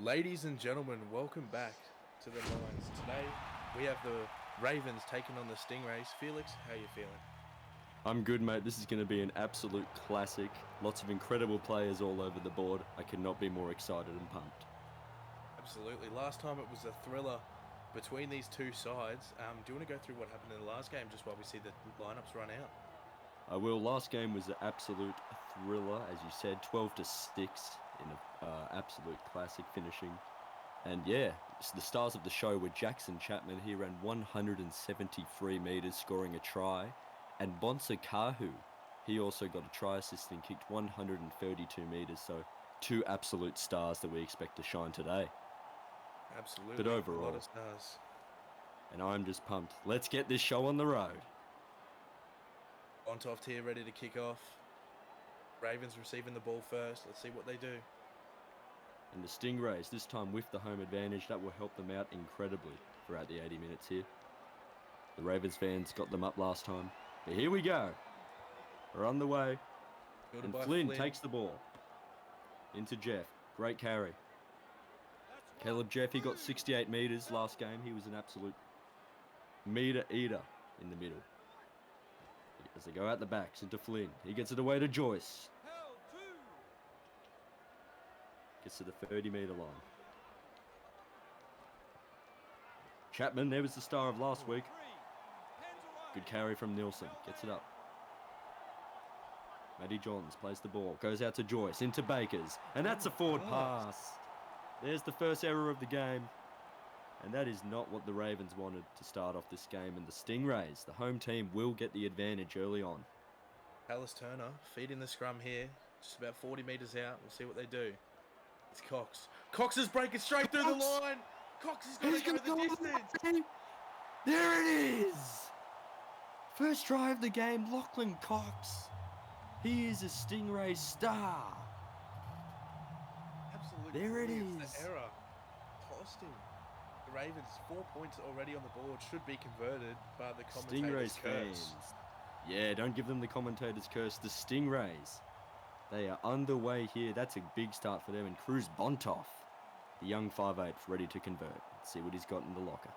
Ladies and gentlemen, welcome back to the Nines. Today we have the Ravens taking on the Stingrays. Felix, how are you feeling? I'm good, mate. This is going to be an absolute classic. Lots of incredible players all over the board. I could not be more excited and pumped. Absolutely. Last time it was a thriller between these two sides. Do you want to go through what happened in the last game just while we see the lineups run out? I will. Last game was an absolute thriller, as you said, 12-6 in an absolute classic finishing. And yeah, the stars of the show were Jackson Chapman. He ran 173 metres, scoring a try. And Bonsa Kahu, he also got a try assist and kicked 132 metres. So two absolute stars that we expect to shine today. Absolutely. But overall, a lot of stars. And I'm just pumped. Let's get this show on the road. Bontoft here, ready to kick off. Ravens receiving the ball first. Let's see what they do. And the Stingrays, this time with the home advantage, that will help them out incredibly throughout the 80 minutes here. The Ravens fans got them up last time. But here we go. We're on the way. And Flynn takes the ball. Into Jeff. Great carry. Caleb Jeff, he got 68 metres last game. He was an absolute metre eater in the middle. As they go out the backs into Flynn. He gets it away to Joyce. Gets to the 30-metre line. Chapman, there was the star of last week. Good carry from Nielsen. Gets it up. Matty Johns plays the ball. Goes out to Joyce. Into Bakers. And that's a forward pass. There's the first error of the game. And that is not what the Ravens wanted to start off this game. And the Stingrays, the home team, will get the advantage early on. Alice Turner feeding the scrum here. Just about 40 metres out. We'll see what they do. It's Cox. Cox is breaking straight through the line. Cox is going to go the distance. There it is. First try of the game, Lachlan Cox. He is a Stingray star. Absolutely. There it is. The error costing the Ravens 4 points already on the board. Should be converted, but the commentators Stingrays curse. fans. Yeah, don't give them the commentators curse. The Stingrays. They are underway here. That's a big start for them. And Cruz Bontoff, the young 5'8", ready to convert. Let's see what he's got in the locker.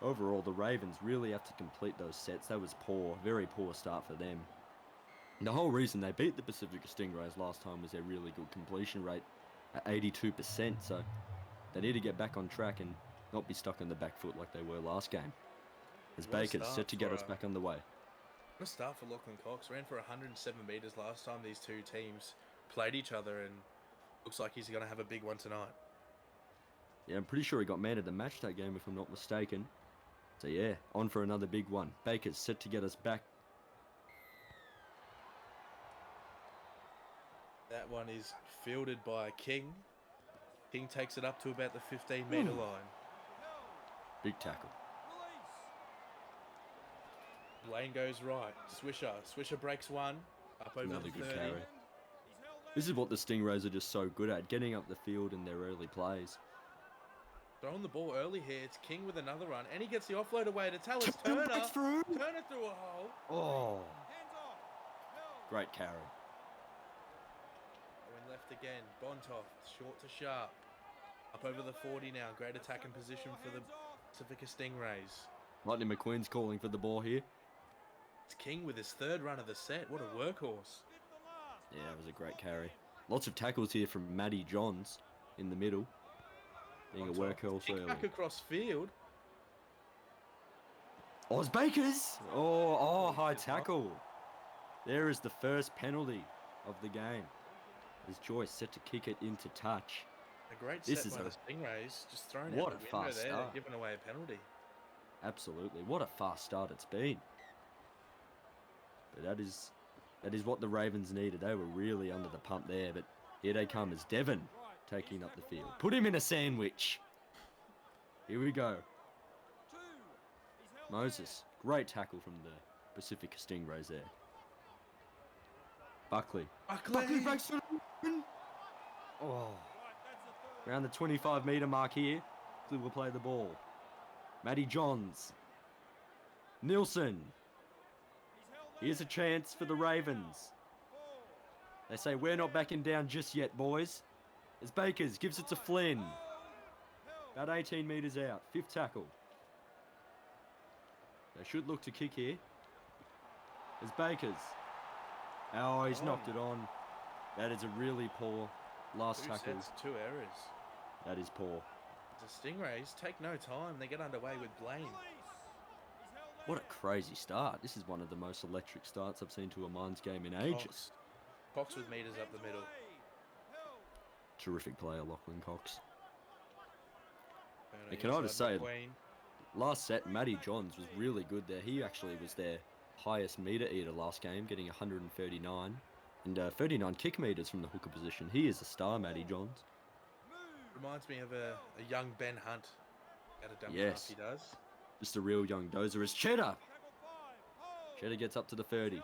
Overall, the Ravens really have to complete those sets. That was poor, very poor start for them. And the whole reason they beat the Pasifika Stingrays last time was their really good completion rate at 82%. So they need to get back on track and not be stuck on the back foot like they were last game. As Baker's set to get us back on the way. What a start for Lachlan Cox. Ran for 107 metres last time these two teams played each other, and looks like he's going to have a big one tonight. Yeah, I'm pretty sure he got man of the match that game, if I'm not mistaken. So yeah, on for another big one. Baker's set to get us back. That one is fielded by King. King takes it up to about the 15-metre line. Big tackle. Lane goes right. Swisher breaks one. Up over Another the good 30. carry. This is what the Stingrays are just so good at, getting up the field in their early plays. Throwing the ball early here. It's King with another run. And he gets the offload away to Tallis Turner. Turner through a hole. Oh. Great carry. Going left again. Bontoft, short to sharp. Up over the 40 now. Great attacking position for the Pasifika Stingrays. Lightning McQueen's calling for the ball here. It's King with his third run of the set. What a workhorse. Yeah, that was a great carry. Lots of tackles here from Matty Johns in the middle. Being a workhorse early. Back across field. Oh, it's Bakers! Oh, high tackle. There is the first penalty of the game. As Joyce set to kick it into touch. A great set by the Stingrays. Just thrown out the window there and giving away a penalty. Absolutely. What a fast start it's been. But that is what the Ravens needed. They were really under the pump there. But here they come as Devon taking up the field. Put him in a sandwich. Here we go. Moses. Great tackle from the Pasifika Stingrays there. Buckley breaks through. Oh. Around the 25-metre mark here. We'll play the ball. Matty Johns. Nielsen. Here's a chance for the Ravens. They say we're not backing down just yet, boys. As Bakers gives it to Flynn. About 18 metres out. 5th tackle. They should look to kick here. As Bakers. Oh, he's knocked it on. That is a really poor last tackle. 2 errors. That is poor. The Stingrays take no time. They get underway with Blaine. What a crazy start. This is one of the most electric starts I've seen to a Mines game in ages. Cox with meters up the middle. Terrific player, Lachlan Cox. And can I just say, McQueen. last set, Matty Johns was really good there. He actually was their highest meter eater last game, getting 139. And 39 kick meters from the hooker position. He is a star, Matty Johns. Reminds me of a young Ben Hunt out of Dumb Yes. He does. Just a real young dozer is Cheddar. Cheddar gets up to the 30.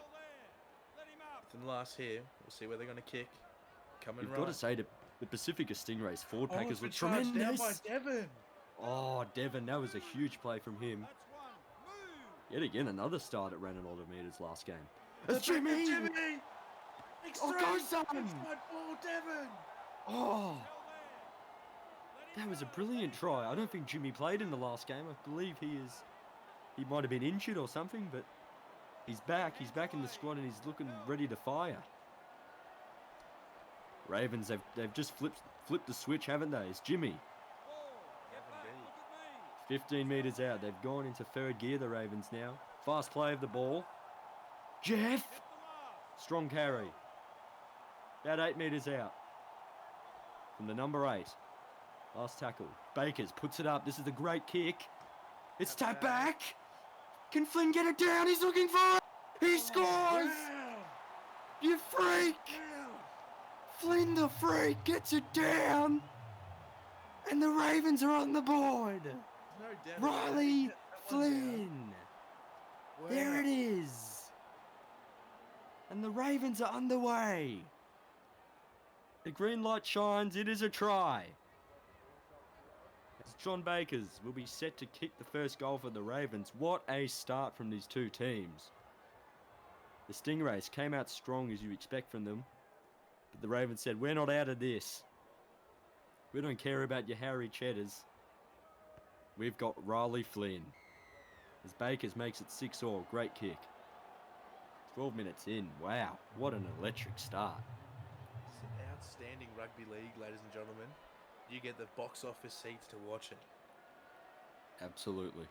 From the last here, we'll see where they're going to kick. Coming You've right. got to say, the Pasifika Stingrays forward packers it's were been charged down tremendous. by Devon. Oh, Devon, that was a huge play from him. Yet again, another start at ran a lot of meters last game. It's Jimmy! Jimmy! Oh, go son! Extra ball, Devon! Oh! That was a brilliant try. I don't think Jimmy played in the last game. I believe he might have been injured or something, but he's back. He's back in the squad and he's looking ready to fire. Ravens, they've just flipped the switch, haven't they? It's Jimmy. 15 metres out. They've gone into third gear, the Ravens now. Fast play of the ball. Jeff! Strong carry. About 8 metres out. From the number 8. Last tackle. Bakers puts it up. This is a great kick. It's tapped back. Can Flynn get it down? He's looking for it. He scores! You freak! Flynn the freak gets it down. And the Ravens are on the board. No doubt. Riley Flynn. Wow. There it is. And the Ravens are underway. The green light shines. It is a try. As John Bakers will be set to kick the first goal for the Ravens. What a start from these two teams. The Stingrays came out strong as you expect from them. But the Ravens said, we're not out of this. We don't care about your Harry Cheddars. We've got Riley Flynn. As Bakers makes it 6-all. Great kick. 12 minutes in. Wow, what an electric start. It's an outstanding rugby league, ladies and gentlemen. You get the box office seats to watch it. Absolutely.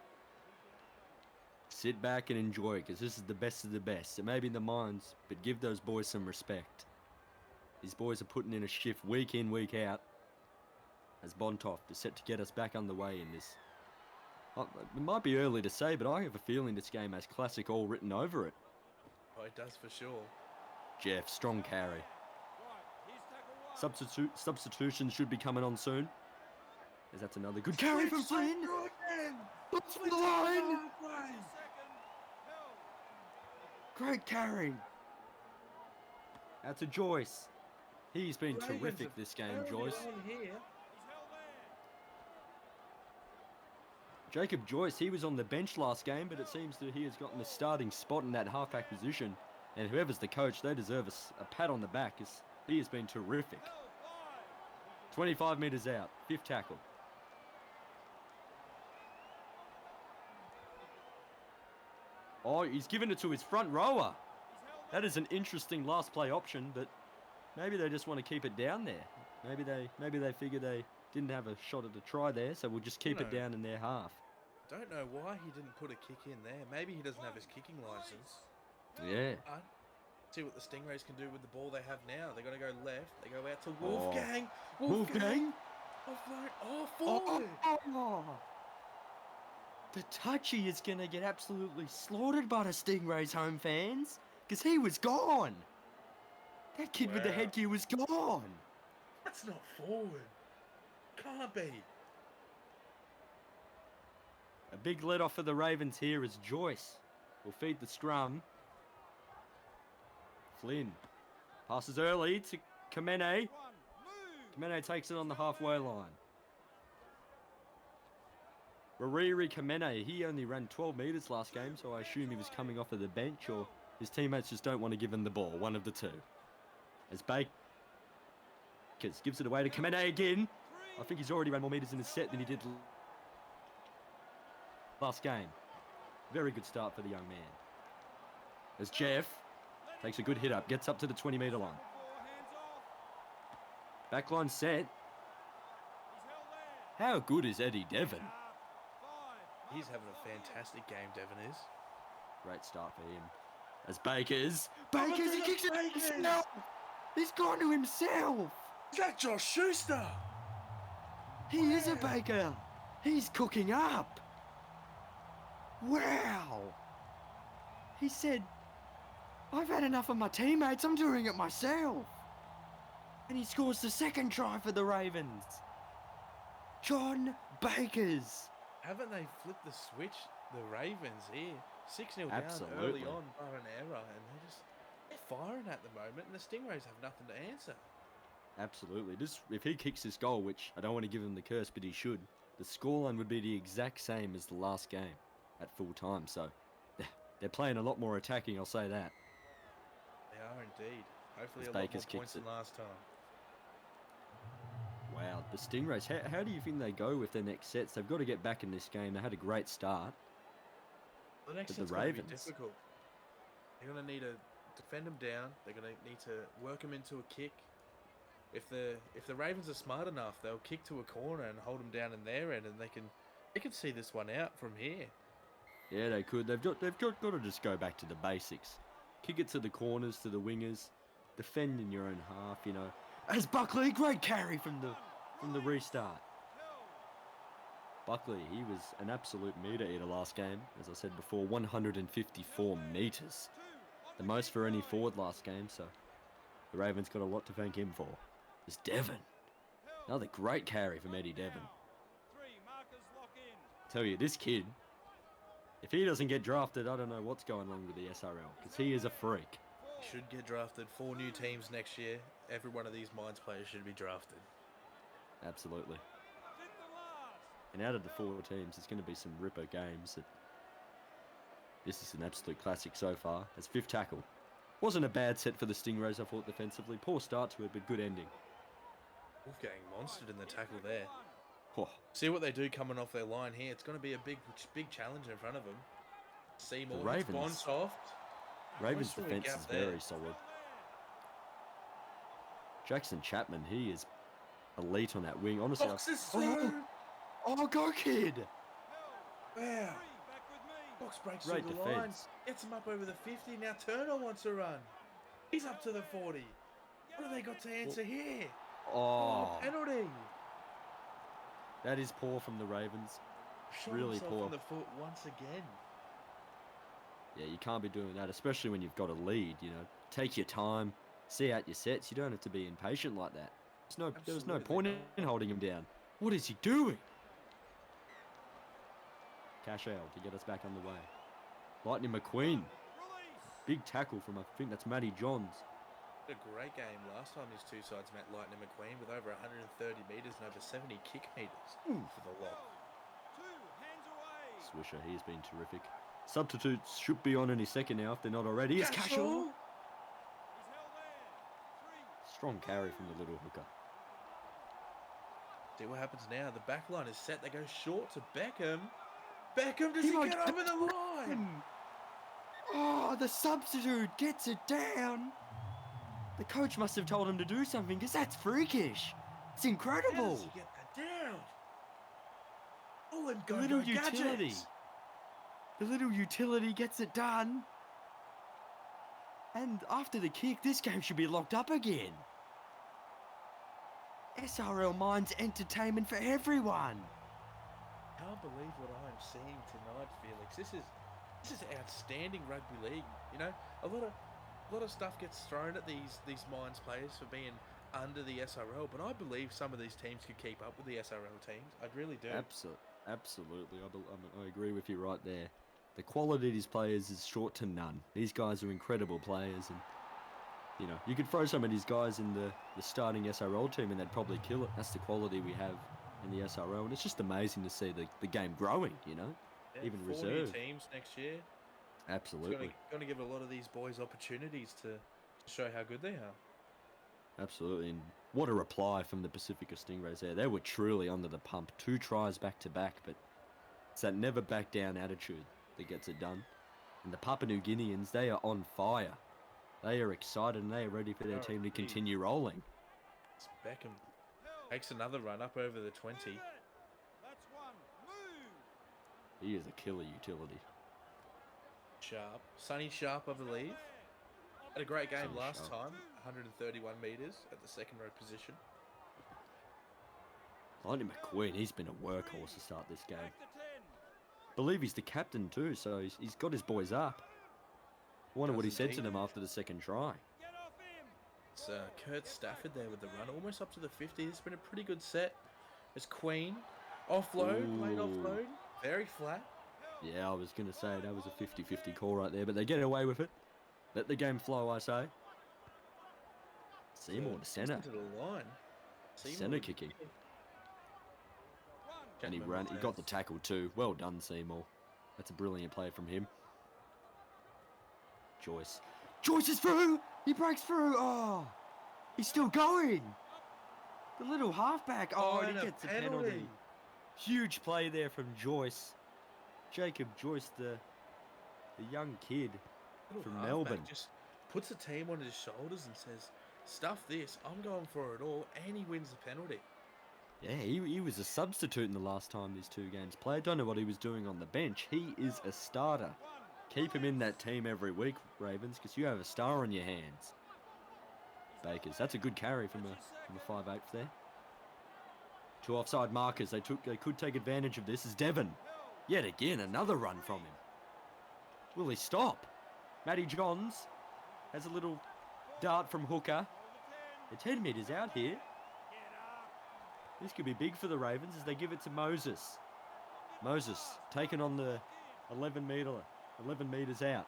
Sit back and enjoy it, because this is the best of the best. It may be the Mines, but give those boys some respect. These boys are putting in a shift week in, week out. As Bontoft is set to get us back underway in this. It might be early to say, but I have a feeling this game has classic all written over it. Oh, it does for sure. Jeff, strong carry. Substitutions should be coming on soon. As that's another good carry from Flynn. Looks for the line. Great carry. Out to Joyce. He's been terrific this game, Joyce. Jacob Joyce, he was on the bench last game, but it seems that he has gotten the starting spot in that halfback position. And whoever's the coach, they deserve a pat on the back, as he has been terrific. 25 metres out, 5th tackle. Oh, he's given it to his front rower. That is an interesting last play option, but maybe they just want to keep it down there. Maybe they figure they didn't have a shot at a try there, so we'll just keep it down in their half. Don't know why he didn't put a kick in there. Maybe he doesn't have his kicking license. Yeah. See what the Stingrays can do with the ball they have now. They're going to go left. They go out to Wolfgang. Wolfgang? Offload. Oh, forward. Oh. The touchy is going to get absolutely slaughtered by the Stingrays home fans, because he was gone. That kid with the headgear was gone. That's not forward. Can't be. A big let off for the Ravens here as Joyce will feed the scrum. Flynn passes early to Kamene. Kamene takes it on the halfway line. Rariri Kamene, he only ran 12 metres last game, so I assume he was coming off of the bench, or his teammates just don't want to give him the ball, one of the two. As Bakers Bakers gives it away to Kamene again. I think he's already ran more metres in the set than he did last game. Very good start for the young man. As Jeff takes a good hit up, gets up to the 20-metre line. Backline set. How good is Eddie Devon? He's having a fantastic game, Devon is. Great start for him. As Bakers, he kicks it himself. He's gone to himself. Is that Josh Schuster? He is a Baker. He's cooking up. Wow. He said, I've had enough of my teammates. I'm doing it myself. And he scores the second try for the Ravens. John Bakers. Haven't they flipped the switch, the Ravens here? 6-0 down Absolutely. early on, bar an error, and they're firing at the moment, and the Stingrays have nothing to answer. Absolutely. If he kicks this goal, which I don't want to give him the curse, but he should, the scoreline would be the exact same as the last game at full time. So they're playing a lot more attacking, I'll say that. They are indeed. Hopefully As a lot Bakers more points kicks than last time. Wow, the Stingrays, how do you think they go with their next sets? They've got to get back in this game. They had a great start. The next But set's the going to be Ravens. difficult. They're going to need to defend them down. They're going to need to work them into a kick. If the Ravens are smart enough, they'll kick to a corner and hold them down in their end, and they can see this one out from here. Yeah, they could. They've got to just go back to the basics. Kick it to the corners, to the wingers. Defend in your own half, you know. As Buckley, great carry from the restart. Buckley, he was an absolute metre eater last game. As I said before, 154 metres. The most for any forward last game, so the Ravens got a lot to thank him for. There's Devon. Another great carry from Eddie Devon. Tell you, this kid, if he doesn't get drafted, I don't know what's going on with the SRL, because he is a freak. Should get drafted. 4 new teams next year. Every one of these Mines players should be drafted. Absolutely. And out of the 4 teams, it's going to be some ripper games. This is an absolute classic so far. As 5th tackle. Wasn't a bad set for the Stingrays, I thought, defensively. Poor start to it, but good ending. Wolf getting monstered in the tackle there. Oh, See what they do coming off their line here. It's going to be a big challenge in front of them. Seymour, The hits Ravens. Bond soft. Ravens' Close to a defence gap is there. very solid. Jackson Chapman, he is elite on that wing. Honestly, Fox is through. go kid! Wow. Fox breaks Great through the defence. lines. Gets him up over the 50. Now Turner wants to run. He's up to the 40. What have they got to answer here? Oh, Penalty. that is poor from the Ravens. Shot Really himself poor. in the foot once again. Yeah, you can't be doing that, especially when you've got a lead, you know. Take your time, see out your sets. You don't have to be impatient like that. There was no Absolutely point not. in holding him down. What is he doing? Cash out to get us back on the way. Lightning McQueen. Big tackle from, I think that's Matty Johns. A great game last time these two sides met Lightning McQueen with over 130 metres and over 70 kick metres for the lot. Swisher, he's been terrific. Substitutes should be on any second now if they're not already. It's Cashel. Strong carry from the little hooker. See what happens now. The back line is set. They go short to Beckham. Beckham, does He he might get over the line? Oh, the substitute gets it down. The coach must have told him to do something because that's freakish. It's How incredible. does he get that down? Oh, and go Little gadgets. utility. The little utility gets it done. And after the kick, this game should be locked up again. SRL Mines entertainment for everyone. Can't believe what I'm seeing tonight, Felix. This is outstanding rugby league. You know, a lot of stuff gets thrown at these Mines players for being under the SRL, but I believe some of these teams could keep up with the SRL teams. I really do. Absolutely. I agree with you right there. The quality of these players is short to none. These guys are incredible players, and you know, you could throw some of these guys in the starting SRL team and they'd probably kill it. That's the quality we have in the SRL, and it's just amazing to see the game growing, you know, Yeah, even 4 reserve. new teams next year. Absolutely. It's going to give a lot of these boys opportunities to show how good they are. Absolutely. And what a reply from the Pasifika Stingrays there. They were truly under the pump. 2 tries back to back, but it's that never back down attitude that gets it done. And the Papua New Guineans, they are on fire. They are excited and they are ready for their team to continue rolling. It's Beckham. Takes another run up over the 20. He is a killer utility. Sharp. Sonny Sharp, I believe. Had a great game Sonny last Sharp. time. 131 metres at the second row position. Lightning McQueen, he's been a workhorse to start this game. Believe he's the captain too, so he's got his boys up. Wonder what he said to them after the second try. It's Kurt Stafford there with the run, almost up to the 50. It's been a pretty good set. It's Queen. Offload, late offload. Very flat. Yeah, I was going to say that was a 50-50 call right there, but they get away with it. Let the game flow, I say. Seymour to centre. To the line. Centre kicking. And he ran. He got the tackle too. Well done, Seymour. That's a brilliant play from him. Joyce. Joyce is through! He breaks through! Oh! He's still going! The little halfback. Oh, and he gets a penalty. Huge play there from Joyce. Jacob Joyce, the young kid from Melbourne. Just puts the team on his shoulders and says, stuff this, I'm going for it all, and he wins the penalty. Yeah, he was a substitute in the last time these 2 games played. Don't know what he was doing on the bench. He is a starter. Keep him in that team every week, Ravens, because you have a star on your hands. Bakers, that's a good carry from the 5/8 there. 2 offside markers. They could take advantage of this. Is Devon. Yet again, another run from him. Will he stop? Matty Johns has a little dart from hooker. They're 10 metres out here. This could be big for the Ravens as they give it to Moses. Moses taken on the 11 metres out.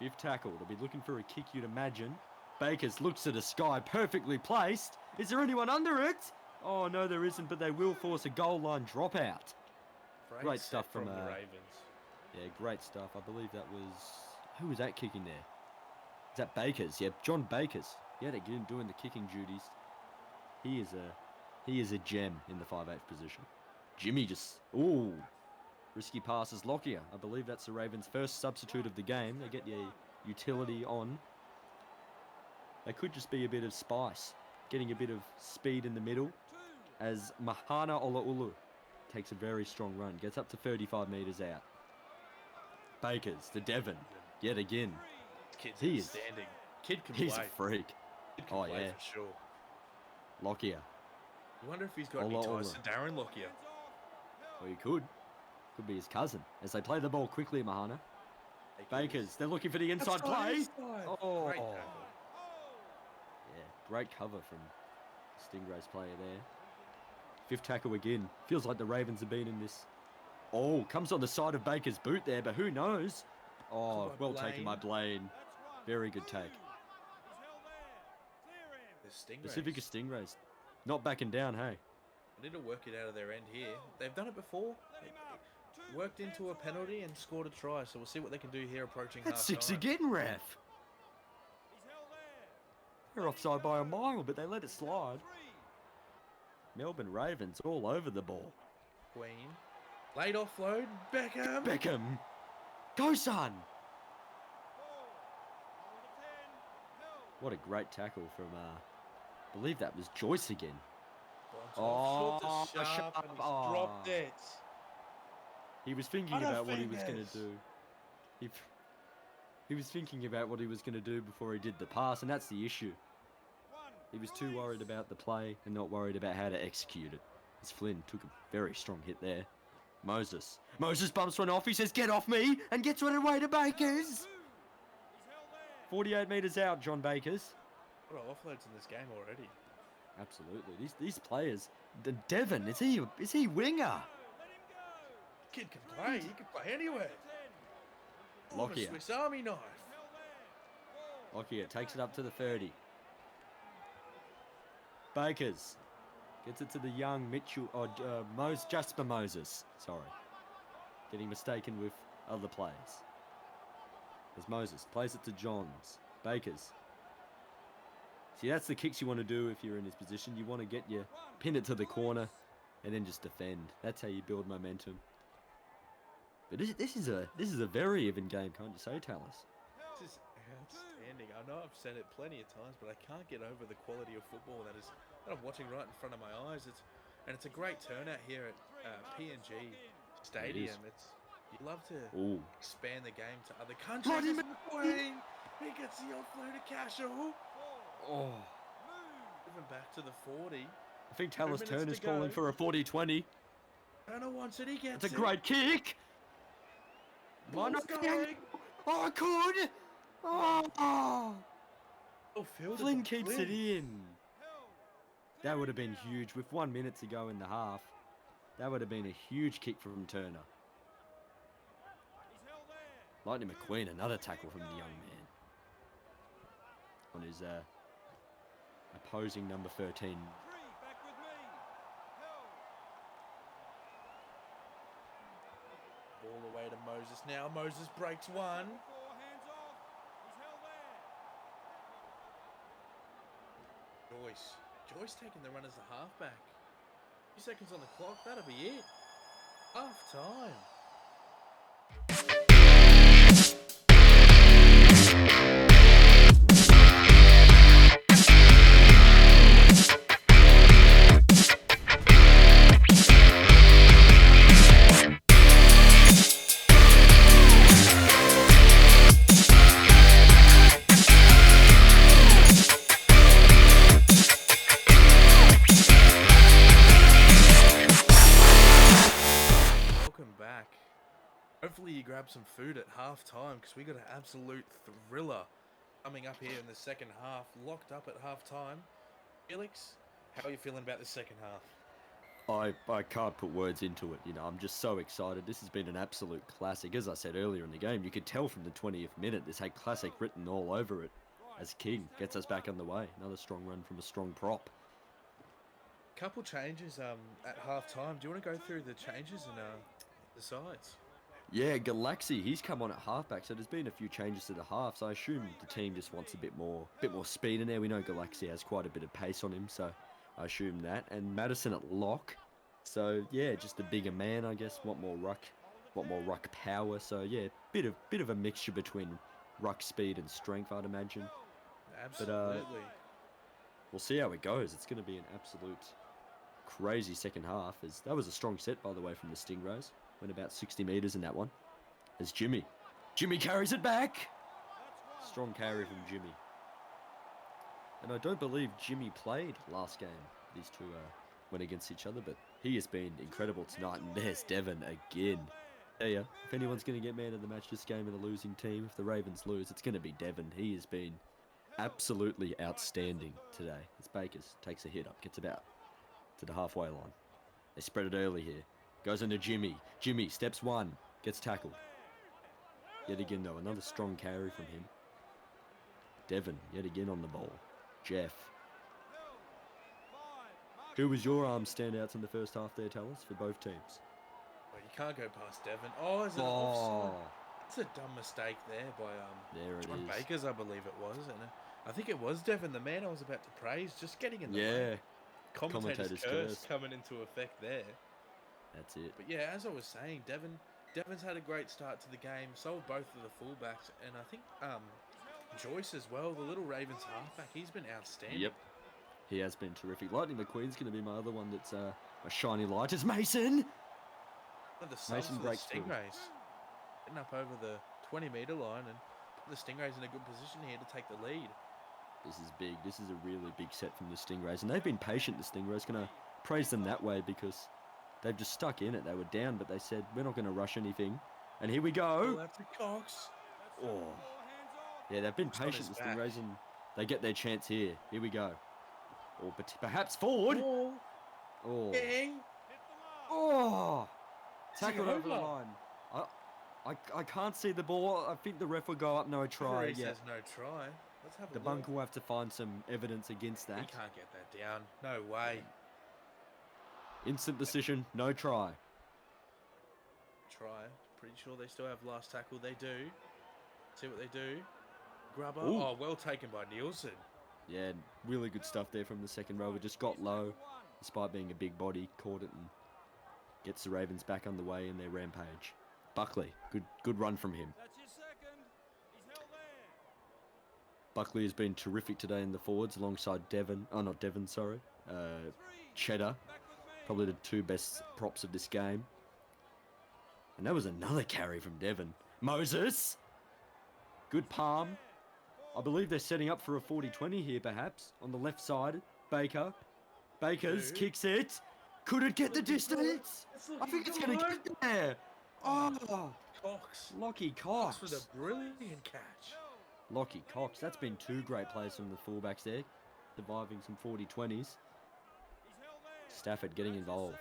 5th tackle. They'll be looking for a kick, you'd imagine. Bakers looks at the sky, perfectly placed. Is there anyone under it? Oh, no, there isn't, but they will force a goal line dropout. Great stuff from the Ravens. Yeah, great stuff. I believe that was... Who was that kicking there? Is that Bakers? Yeah, John Bakers. Yet again, doing the kicking duties. He is a gem in the 5/8 position. Jimmy just... Ooh. Risky passes. Lockyer. I believe that's the Ravens' first substitute of the game. They get your utility on. They could just be a bit of spice. Getting a bit of speed in the middle. As Mahana Olaulu takes a very strong run. Gets up to 35 metres out. Bakers, the Devon. Yet again. Kid's He is outstanding. Kid can He's play. a freak. Kid can Oh, play yeah. for sure. Lockyer. I wonder if he's got any ties to Darren Lockyer. Well, he could. Could be his cousin. As they play the ball quickly, Mahana. Bakers, they're looking for the inside play. Oh. Great tackle. Yeah, great cover from Stingrays player there. 5th tackle again. Feels like the Ravens have been in this. Oh, comes on the side of Baker's boot there, but who knows? Oh, well taken by Blaine. Very good take. Pacifica Stingrays. Not backing down, hey. I need to work it out of their end here. They've done it before. They worked into a penalty and scored a try, so we'll see what they can do here approaching half-time. That's 6 again, ref. They're offside by a mile, but they let it slide. Melbourne Ravens all over the ball. Queen. Late offload. Beckham. Beckham. Go, son. What a great tackle from, I believe that was Joyce again. Oh, Sharp, and he's dropped it. He was thinking about what he was going to do. He was thinking about what he was going to do before he did the pass, and that's the issue. He was too worried about the play and not worried about how to execute it. As Flynn took a very strong hit there. Moses. Moses bumps one off. He says, "Get off me," and gets one away to Bakers. 48 metres out, John Bakers. What are offloads in this game already? Absolutely. These players. Devon, is he winger? Kid can play. He can play anywhere. Lockyer. Swiss Army knife. Lockyer takes it up to the 30. Bakers gets it to the young Mitchell. Jasper Moses. Sorry. Getting mistaken with other players. As Moses plays it to Johns. Bakers. See, that's the kicks you want to do if you're in his position. You want to get your pin it to the corner and then just defend. That's how you build momentum. But this is a very even game, can't you say, Tallis? This is outstanding. I know I've said it plenty of times, but I can't get over the quality of football that I'm watching right in front of my eyes. It's a great turnout here at PNG Stadium. You love to expand the game to other countries. McQueen, he gets the offload to Cashel. Oh, Moving back to the 40. I think Tallis Turner's calling for a 40-20. Turner wants it. He gets it. It's a great kick. Ball's going. Oh, I could. Oh. Flynn keeps it in. That would have been huge. With 1 minute to go in the half, that would have been a huge kick from Turner. Lightning McQueen, another tackle from the young man. On his opposing number 13. Ball away to Moses now. Moses breaks one. Joyce taking the run as the halfback. 2 seconds on the clock. That'll be it. Half time. Hopefully you grab some food at half time because we got an absolute thriller coming up here in the second half, locked up at half time. Felix, how are you feeling about the second half? I can't put words into it. You know, I'm just so excited. This has been an absolute classic. As I said earlier in the game, you could tell from the 20th minute this had classic written all over it. As King gets us back on the way. Another strong run from a strong prop. Couple changes at half time. Do you want to go through the changes and the sides? Yeah, Galaxy, he's come on at halfback, so there's been a few changes to the half, so I assume the team just wants a bit more speed in there. We know Galaxy has quite a bit of pace on him, so I assume that. And Madison at lock, so yeah, just a bigger man, I guess. Want more ruck power. So yeah, bit of a mixture between ruck speed and strength, I'd imagine. Absolutely. But we'll see how it goes. It's going to be an absolute crazy second half. That was a strong set, by the way, from the Stingrays. Went about 60 metres in that one. As Jimmy carries it back. Strong carry from Jimmy. And I don't believe Jimmy played last game. These two went against each other, but he has been incredible tonight. And there's Devon again. Yeah, if anyone's going to get man of the match this game in a losing team, if the Ravens lose, it's going to be Devon. He has been absolutely outstanding today. As Bakers takes a hit up, gets about to the halfway line. They spread it early here. Goes into Jimmy. Jimmy steps one. Gets tackled. Yet again, though, another strong carry from him. Devon, yet again on the ball. Jeff. Who was your standouts in the first half there, Tallis, for both teams? Well, you can't go past Devon. Oh, is it offside? That's a dumb mistake there by John Bakers, I believe it was. And I think it was Devon, the man I was about to praise, just getting in the way. Commentator's curse coming into effect there. That's it. But yeah, as I was saying, Devon's had a great start to the game. Sold both of the fullbacks, and I think Joyce as well, the little Ravens halfback. He's been outstanding. Yep, he has been terrific. Lightning McQueen's going to be my other one that's a shiny light. It's Mason. Mason breaks Stingrays, getting up over the 20-metre line and put the Stingrays in a good position here to take the lead. This is big. This is a really big set from the Stingrays, and they've been patient. The Stingrays, going to praise them that way because they've just stuck in it. They were down, but they said, we're not going to rush anything. And here we go. Oh, that's a Cox. Oh. Yeah, they've been patient, the Stingrays, and they get their chance here. Here we go. Or perhaps forward. Oh. Oh. Dang. Oh. Tackled over the line. I can't see the ball. I think the ref will go up. No try. Yeah. Says no try. Let's have a look. The bunker will have to find some evidence against that. He can't get that down. No way. Instant decision, no try. Pretty sure they still have last tackle. They do. See what they do. Grubber. Ooh. Oh, well taken by Nielsen. Yeah, really good stuff there from the second rower. Just got low, despite being a big body, caught it and gets the Ravens back underway in their rampage. Buckley, good run from him. Buckley has been terrific today in the forwards alongside Devon. Oh, not Devon, sorry. Cheddar. Probably the two best props of this game. And that was another carry from Devon. Moses. Good palm. I believe they're setting up for a 40-20 here, perhaps. On the left side, Baker. Bakers kicks it. Could it get the distance? I think it's going to get there. Oh, Cox. Lockie Cox Cox. with a brilliant catch. Lockie Cox. That's been two great plays from the fullbacks there. Surviving some 40-20s. Stafford getting involved.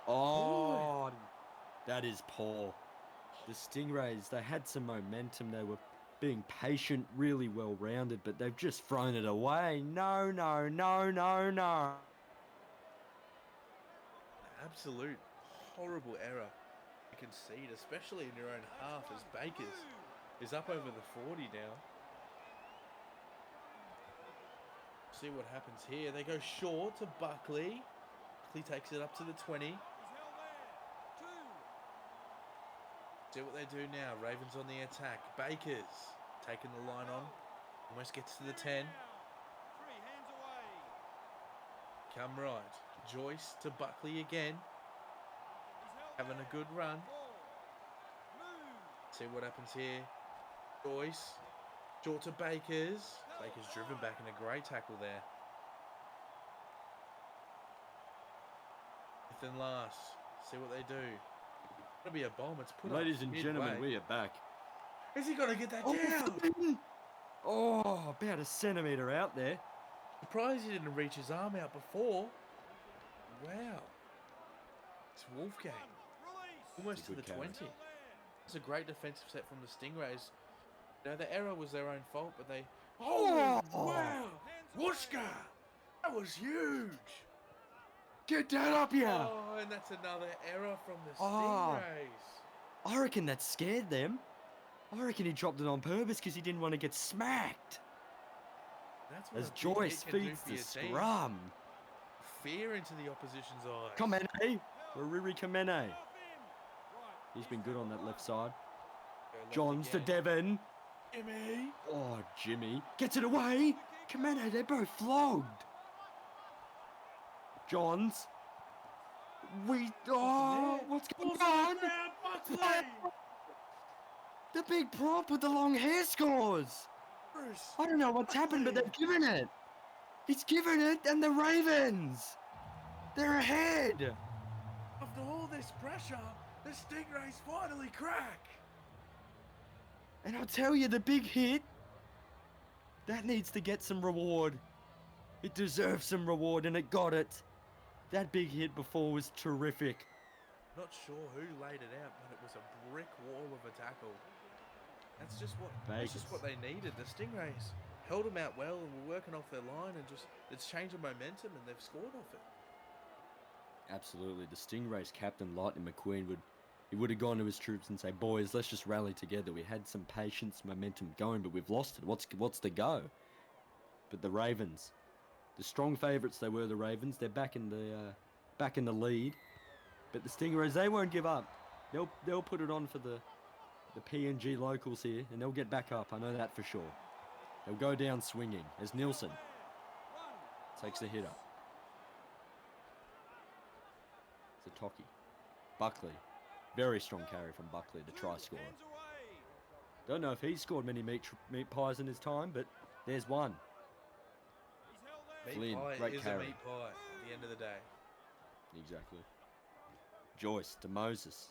Oh, that is poor. The Stingrays, they had some momentum. They were being patient, really well-rounded, but they've just thrown it away. No, no, no, no, no. Absolute horrible error. You concede, especially in your own half, as Bakers is up over the 40 now. See what happens here. They go short to Buckley. Buckley takes it up to the 20. See what they do now. Ravens on the attack. Bakers taking the line on. Almost gets to the 10. Come right. Joyce to Buckley again. Having a good run. See what happens here. Joyce. Short to Bakers. Bakers driven back in a great tackle there. Fifth and last. See what they do. It's going to be a bomb. It's put Ladies up and midway. gentlemen, we are back. Is he going to get that down? Oh, about a centimetre out there. Surprised he didn't reach his arm out before. Wow. It's Wolfgang. Almost to the 20. It's a great defensive set from the Stingrays. You know, the error was their own fault, but they... Oh, wow! Wooshka! That was huge! Get that up here! Oh, and that's another error from the Stingrays. I reckon that scared them. I reckon he dropped it on purpose because he didn't want to get smacked. That's what as a big Joyce hit can do feeds for the your team. scrum. Fear into the opposition's eyes. Kamene. Wariri Kamene. He's been good on that left side. Johns to Devon. Jimmy. Oh, Jimmy. Gets it away. Kamene, they're both flogged. Johns. What's going on? The big prop with the long hair scores. Bruce. I don't know what's happened, but they've given it. He's given it, and the Ravens. They're ahead. After all this pressure, the Stingrays finally crack. And I'll tell you, the big hit, that needs to get some reward. It deserves some reward, and it got it. That big hit before was terrific. Not sure who laid it out, but it was a brick wall of a tackle. That's just what they needed. The Stingrays held them out well and were working off their line, and just it's changed the momentum, and they've scored off it. Absolutely. The Stingrays captain, Lightning McQueen, would have gone to his troops and say, boys, let's just rally together. We had some patience, momentum going, but we've lost it. What's the go? But the Ravens, the strong favourites they were, the Ravens, they're back in the lead. But the Stingrays, they won't give up. They'll put it on for the PNG locals here, and they'll get back up. I know that for sure. They'll go down swinging as Nielsen takes the hit up. Satoki. Buckley. Very strong carry from Buckley, the try scorer. Don't know if he's scored many meat pies in his time, but there's one. Meat pie great is carry. a meat pie at the end of the day. Exactly. Joyce to Moses.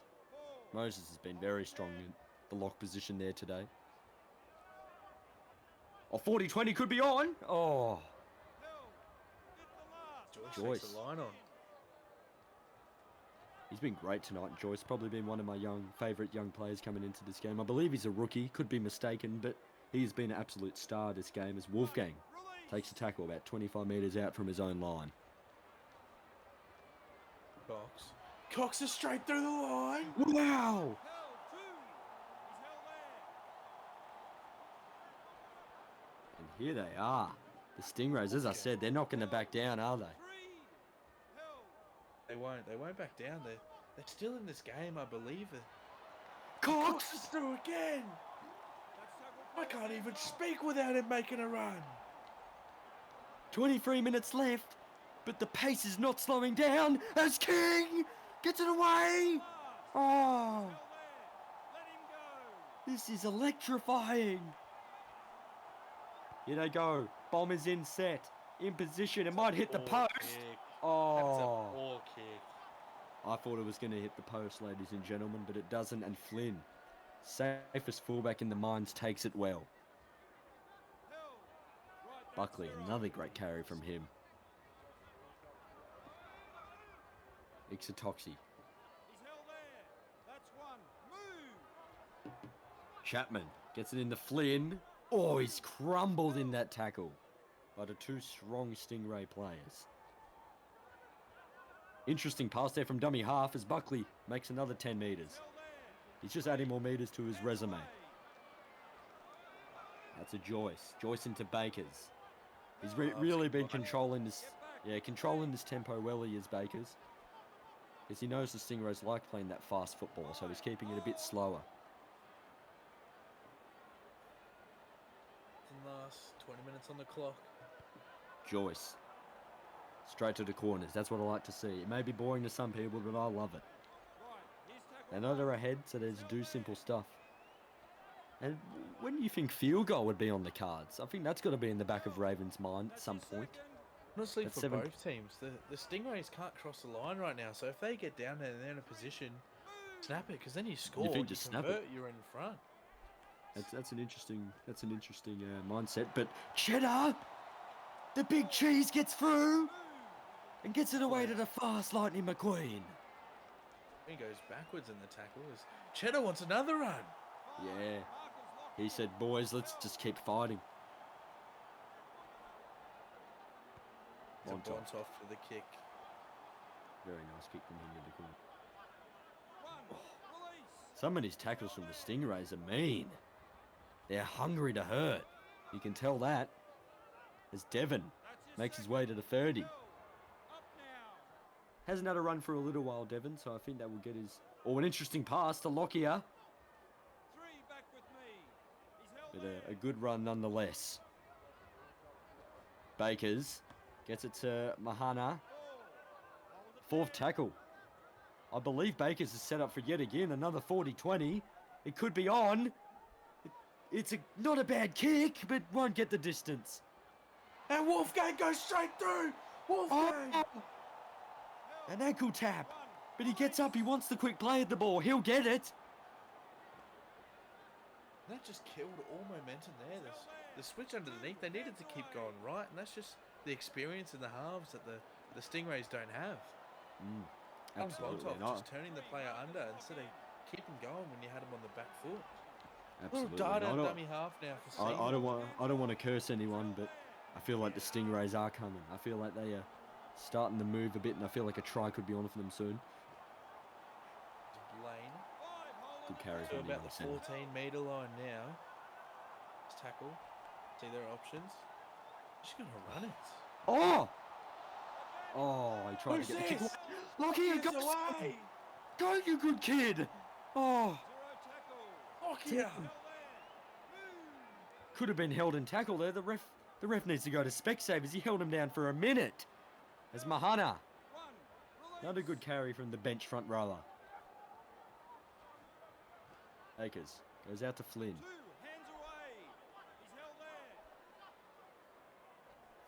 Moses has been very strong in the lock position there today. Oh, 40-20 could be on. Oh. Joyce takes the line on. He's been great tonight, Joyce. Probably been one of my favourite young players coming into this game. I believe he's a rookie. Could be mistaken, but he's been an absolute star this game as Wolfgang takes a tackle about 25 metres out from his own line. Cox is straight through the line. Wow! here they are. The Stingrays, as I said, they're not going to back down, are they? They won't. They won't back down. They're still in this game, I believe. Cox! is through again. I can't even speak without him making a run. 23 minutes left, but the pace is not slowing down as King gets it away. Oh, this is electrifying. Here they go. Bomb is in set, in position. It might hit the post. Kick. Oh, That's a poor kick. I thought it was going to hit the post, ladies and gentlemen, but it doesn't. And Flynn, safest fullback in the mines, takes it well. Buckley, another great carry from him. Ixatoxi. Chapman gets it into Flynn. Oh, he's crumbled in that tackle by the two strong Stingray players. Interesting pass there from dummy half as Buckley makes another 10 metres. He's just adding more metres to his resume. That's a Joyce. Joyce into Bakers. He's really been controlling this tempo well, he is, Bakers. Because he knows the Stingrays like playing that fast football, so he's keeping it a bit slower. Last 20 minutes on the clock. Joyce. Straight to the corners. That's what I like to see. It may be boring to some people, but I love it. They know they're ahead, so they just do simple stuff. And when do you think field goal would be on the cards? I think that's got to be in the back of Ravens' mind at some point. Honestly, That's for both teams, the Stingrays can't cross the line right now. So if they get down there and they're in a position, snap it, because then you score. You think you just snap convert, it? you're in front. That's an interesting mindset. But Cheddar, the big cheese, gets through and gets it away to the fast Lightning McQueen. He goes backwards in the tackle. As Cheddar wants another run. Yeah, he said, "Boys, let's just keep fighting." Bontoff for the kick. Very nice kick from him to the corner. Oh. Some of these tackles from the Stingrays are mean. They're hungry to hurt. You can tell that. As Devon makes his way to the 30. Hasn't had a run for a little while, Devon, so I think that will get his... Oh, an interesting pass to Lockyer. But a good run nonetheless. Bakers gets it to Mahana. Fourth tackle. I believe Bakers is set up for yet again another 40-20. It could be on. It's not a bad kick, but won't get the distance. And Wolfgang goes straight through. Wolfgang. Oh, an ankle tap. But he gets up. He wants the quick play at the ball. He'll get it. That just killed all momentum there. The switch underneath, they needed to keep going right, and that's just the experience in the halves that the Stingrays don't have. Absolutely Bontoff not. just turning the player under instead of keeping going when you had him on the back foot. Absolutely. Little dart not. on dummy half now for I don't want to curse anyone, but I feel like the Stingrays are coming. I feel like they are starting to move a bit, and I feel like a try could be on for them soon. Blaine. Good carry So from the about other the centre. 14-metre line now. Let's tackle. See their options. She's going to run it. Oh! Oh, he tried to get the kick away. Lockyer, Gets go! away! Go, you good kid! Oh! Lockyer! Could have been held in tackle there. The ref needs to go to Specsavers. He held him down for a minute. As Mahana. Another good carry from the bench front rower. Akers goes out to Flynn.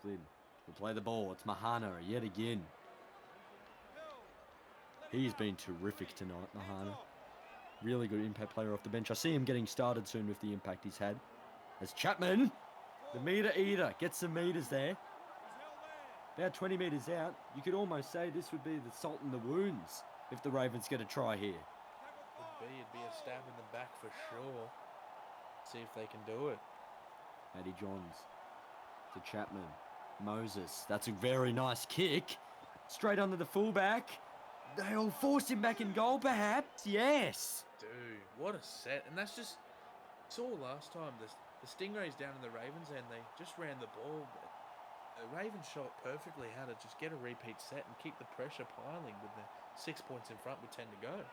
Flynn will play the ball. It's Mahana yet again. He's been terrific tonight, Mahana. Really good impact player off the bench. I see him getting started soon with the impact he's had. As Chapman, the meter eater, gets some meters there. About 20 metres out. You could almost say this would be the salt in the wounds if the Ravens get a try here. It'd be a stab in the back for sure. See if they can do it. Matty Johns to Chapman. Moses, that's a very nice kick. Straight under the fullback. They'll force him back in goal perhaps. Yes. Dude, what a set. And that's just Saw last time the Stingrays down in the Ravens end, they just ran the ball. But the Ravens shot perfectly how to just get a repeat set and keep the pressure piling with the 6 points in front with 10 to go.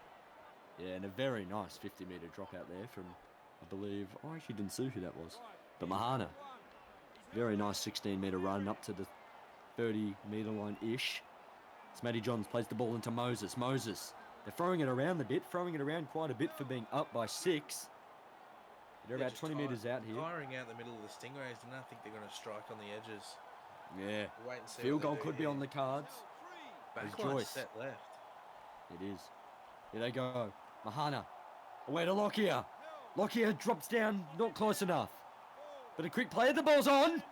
Yeah, and a very nice 50-metre drop out there from, I believe, I actually didn't see who that was, but Mahana. Very nice 16-metre run up to the 30-metre line-ish. It's Matty Johns plays the ball into Moses. Moses, they're throwing it around a bit, throwing it around quite a bit for being up by 6. They're about 20 metres out here. Tiring out the middle of the Stingrays, and I think they're going to strike on the edges. Yeah. Wait and see. Field goal could be on the cards. Backline set left. It is. Here they go. Mahana. Away to Lockyer. Lockyer drops down, not close enough. But a quick play, the ball's on.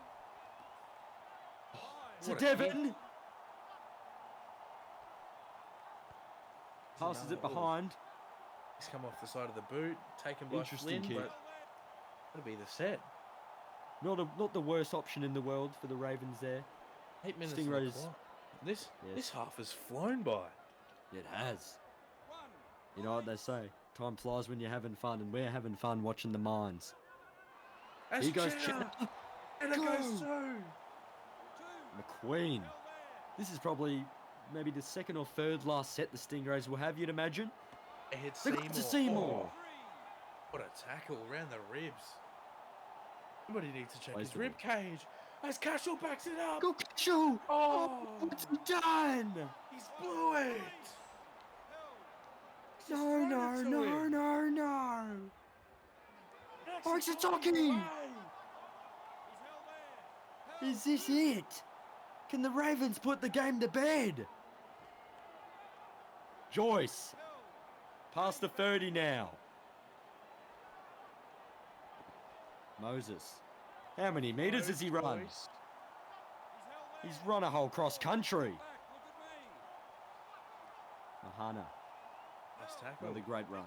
To Devon. Passes it behind. He's come off the side of the boot, taken by Interesting Flynn, kick. but that'll be the set. Not the worst option in the world for the Ravens there. 8 minutes. Stingrays. This half has flown by. It has. You know what they say? Time flies when you're having fun, and we're having fun watching the mines. Here goes Cheddar. And it goes through. McQueen. This is probably maybe the second or third last set the Stingrays will have, you'd imagine. It hits They got to Seymour. Oh, what a tackle around the ribs. Somebody needs to check Plays his the rib cage. As Cashel backs it up. Go Cashel! Oh, What's he done? He's blew it. No. Oh, it's a talkie. Is this it? Can the Ravens put the game to bed? Joyce. Past the 30 now. Moses. How many metres has he run? He's run a whole cross country. Mahana. Nice tackle. Another great run.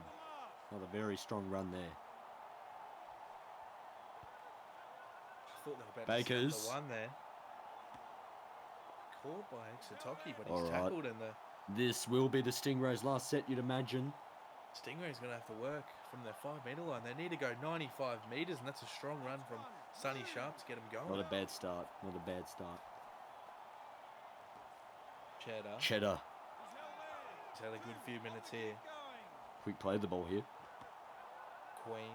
Another very strong run there. I thought they were about Bakers. to set the one there. Caught by Exatoki, but he's All right. tackled, and the This will be the Stingrays' last set, you'd imagine. Stingray's going to have to work from their 5-metre line. They need to go 95 metres, and that's a strong run from Sonny Sharp to get them going. Not a bad start. Cheddar. He's had a good few minutes here. Quick play the ball here. Queen.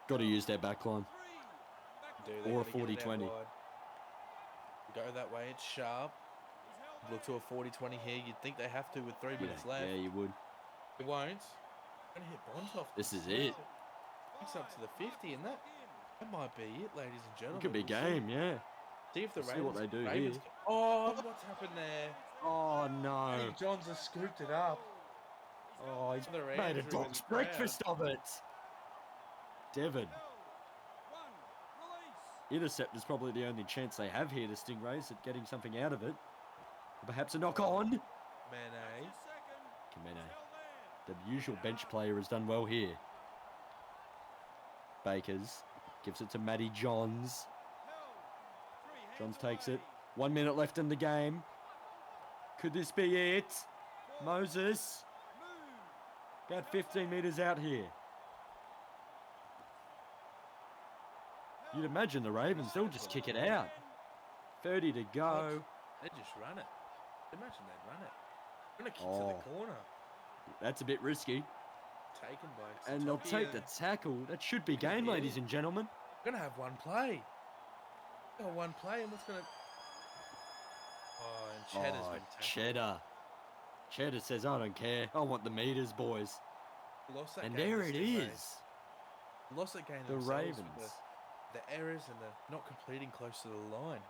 Got to use their back line. Or a gotta get it out 40-20. wide. Go that way, it's Sharp. Look to a 40-20 here. You'd think they have to with 3 minutes left. Yeah, you would. It won't. Going to hit Bontoff. This is it. It's up to the 50, and that might be it, ladies and gentlemen. It could be We'll game, yeah. See if the We'll see Ravens, what they do Ravens here. Oh, what's happened there? Oh, no. Matty Johns has scooped it up. Oh, he's The made a Rams are dog's in the breakfast of it. Devon. Intercept is probably the only chance they have here, the Stingrays, at getting something out of it. Perhaps a knock on. Mane. Kamene. The usual bench player has done well here. Bakers gives it to Matty Johns. Johns takes it. 1 minute left in the game. Could this be it? Moses. About 15 metres out here. You'd imagine the Ravens, they'll just kick it out. 30 to go. They just run it. Imagine they'd run it. Gonna kick to the corner. That's a bit risky. Taken by And they'll Exatoki, take the tackle. That should be game, Yeah. ladies and gentlemen. Gonna have one play. Got one play, and what's gonna? Oh, and Cheddar's been tackled. Cheddar. Cheddar says, I don't care. I want the meters, boys. Lost that And game, there the it Stingrays. is. Lost that game The themselves with Ravens. The errors and the not completing close to the line.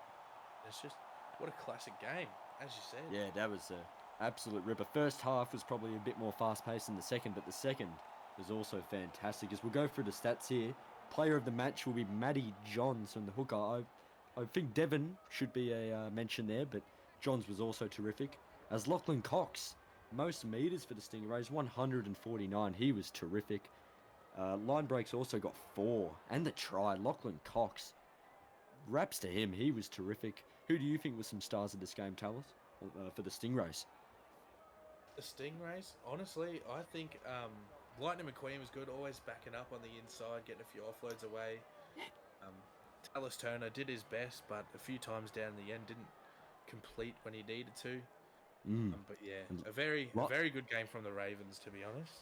It's just what a classic game, as you said. Yeah, that was an absolute ripper. First half was probably a bit more fast-paced than the second, but the second was also fantastic. As we'll go through the stats here, player of the match will be Matty Johns from the hooker. I think Devon should be a mention there, but Johns was also terrific. As Lachlan Cox, most meters for the Stingrays, 149. He was terrific. Line breaks also got 4, and the try. Lachlan Cox, raps to him. He was terrific. Who do you think was some stars of this game, Talis, for the Stingrays? The Stingrays, honestly, I think Lightning McQueen was good, always backing up on the inside, getting a few offloads away. Tallis Turner did his best, but a few times down in the end didn't complete when he needed to. But yeah, a very good game from the Ravens, to be honest.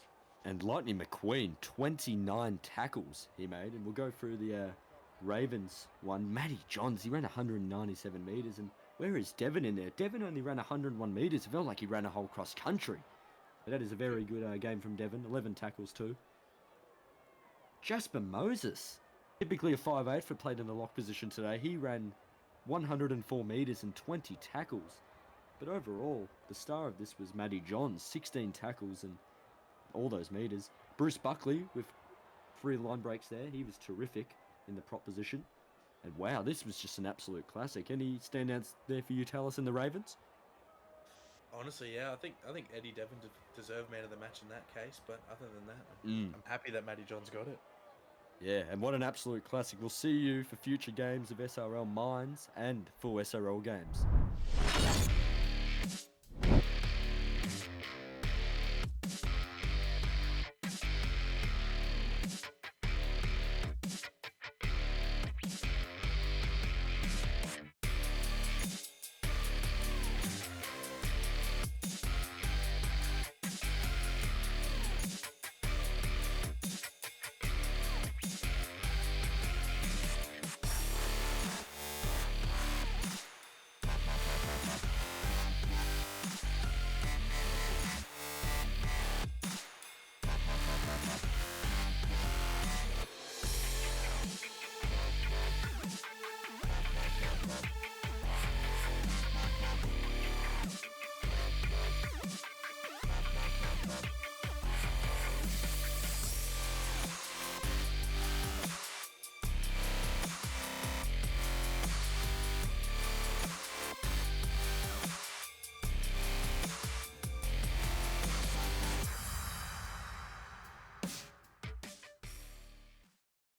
And Lightning McQueen, 29 tackles he made. And we'll go through the Ravens one. Matty Johns, he ran 197 metres. And where is Devon in there? Devon only ran 101 metres. It felt like he ran a whole cross country. But that is a very good game from Devon. 11 tackles too. Jasper Moses, typically a 5'8", for played in the lock position today. He ran 104 metres and 20 tackles. But overall, the star of this was Matty Johns, 16 tackles and all those metres. Bruce Buckley with 3 line breaks there. He was terrific in the prop position. And wow, this was just an absolute classic. Any standouts there for you, Tallis, and the Ravens? Honestly, yeah, I think Eddie Devon deserved man of the match in that case. But other than that, I'm happy that Matty Johns got it. Yeah, and what an absolute classic. We'll see you for future games of SRL Mines and full SRL games.